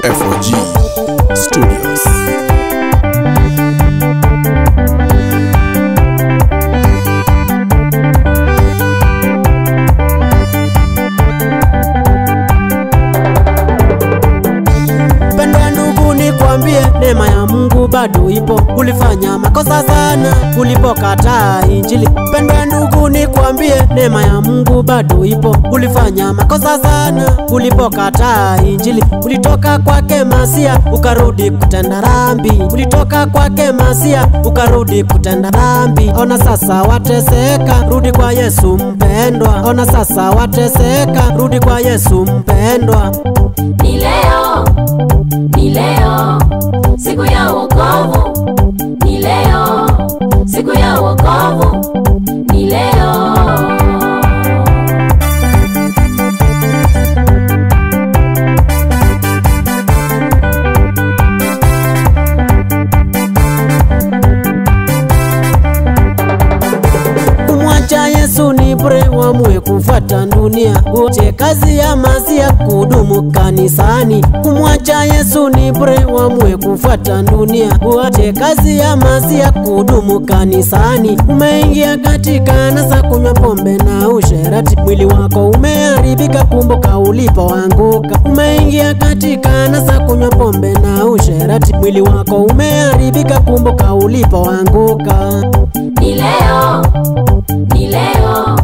FOG Studios. Neema ya Mungu bado ipo. Ulifanya makosa sana ulipokataa Injili. Pendwa ndugu nikwambie, neema ya Mungu bado ipo. Ulifanya makosa sana ulipokataa Injili. Ulitoka kwake Masia ukarudi kutenda dhambi. Ulitoka kwake Masia ukarudi kutenda dhambi. Ona sasa wateseka, rudi kwa Yesu mpendwa. Ona sasa wateseka, rudi kwa Yesu mpendwa. Ni leo, ni leo, siku ya wokovu. Ni leo, siku ya wokovu. Ni leo. Kumwacha Yesu ni bure, wamue kufuata dunia. Uache kazi ya Masia kudumu kanisani. Kumwacha Yesu ni bure, wamue kufuata dunia. Uache kazi ya Masia kudumu kanisani. Umeingia katika nasa, kunywa pombe na usherati. Mwili wako umeharibika, kumbuka ulipoanguka. Umeingia katika nasa, kunywa pombe na usherati. Mwili wako umeharibika, kumbuka ulipoanguka. Ni leo, ni leo,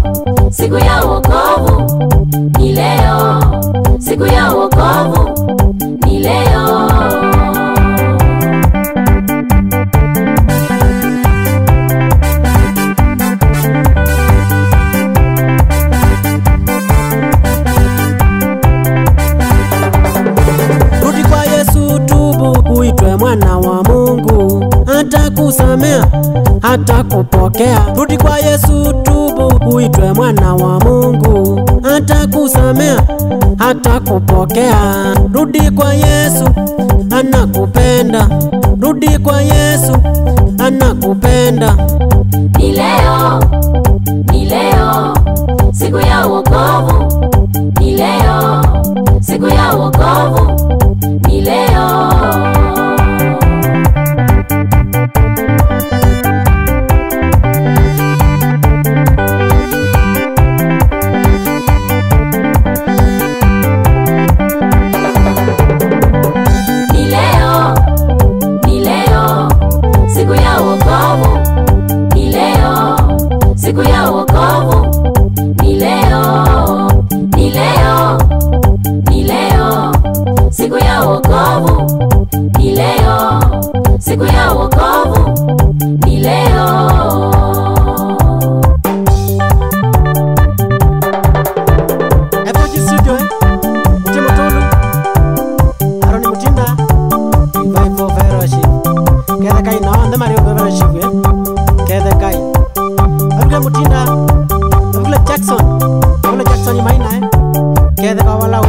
siku ya wokovu. Ni leo, siku ya wokovu. Ni leo. Rudi kwa Yesu, tubu, uitwe mwana wa Mungu. Hata kusamea, hata kupokea. Rudi kwa Yesu, tubu, uitwe mwana wa Mungu. Hata kusamea, hata kupokea. Rudi kwa Yesu, anakupenda. Rudi kwa Yesu, anakupenda. Ni leo, ni leo, siku ya wokovu. Ni leo, siku ya wokovu. Ni leo. Ni leo, ni leo, siku ya wokovu. Ni leo, siku ya wokovu. Ni leo, ni leo, ni leo, siku ya wokovu. Ni leo, siku ya wokovu. Ni leo. FOG Studio, Mutima Tolu, Aroni Mutinda, Revival Fellowship. Kethe kai na onda Mario Fellowship, Kethe kai. Aroni Mutinda, Aroni Jackson, Aroni Jackson imaina, Kethe kwa wala